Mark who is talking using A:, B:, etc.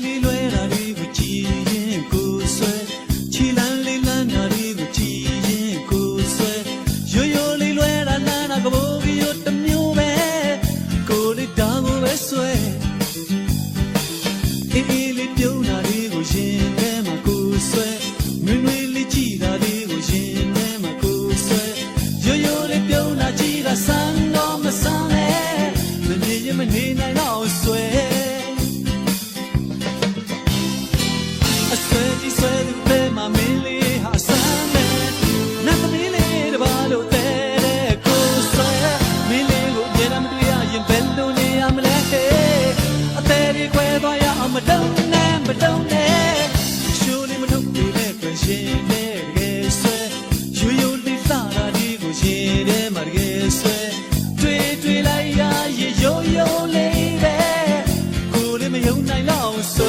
A: လေးလွဲတာတွေကိုကြည်ရင်ကိုဆွဲခြေလန်းလေးလန်းတာတွေကိုကြည်ရင်ကိုဆွဲရိုးရိုးလေးလွဲတာနာနာကဘိုးကြီးတို့တစ်မျိုးပဲကိုလေးတောင်ကိုပဲဆွဲအေးအေးလေးပြုံးတာတွေကိုရင်ထဲမှာကိုဆွဲနွေနွေလေးကြည်တာတွေကိုရင်ထဲမှာကိုဆွဲရိုးရိုးလေးပြုံးတာကြည်တာဆန်းတော့မဆန်းလဲမနေရင်မနေနိုင်တော့ဆွဲဆွဲသူပဲမမင်းလေးဟာဆမ်းမယ်နတ်သမီးလေးတပါလို့တဲ့ကိုဆွဲမင်းလေးကိုကြမ်းမတွေ့ရရင်ဘယ်လိုနေရမလဲအသေးလေးခွဲသွားရအောင်မတုံနဲ့ရှိုးလေးမထုတ်သေးတဲ့ခွင်ရှင်နဲ့တကယ်ဆွဲရိုးရိုးလေးလာတာဒီကိုရှင်ထဲမှာတကယ်ဆွဲတွေ့လိုက်ရရေရိုးရိုးလေးပဲကိုလေးမယုံနိုင်တော့ဆွဲ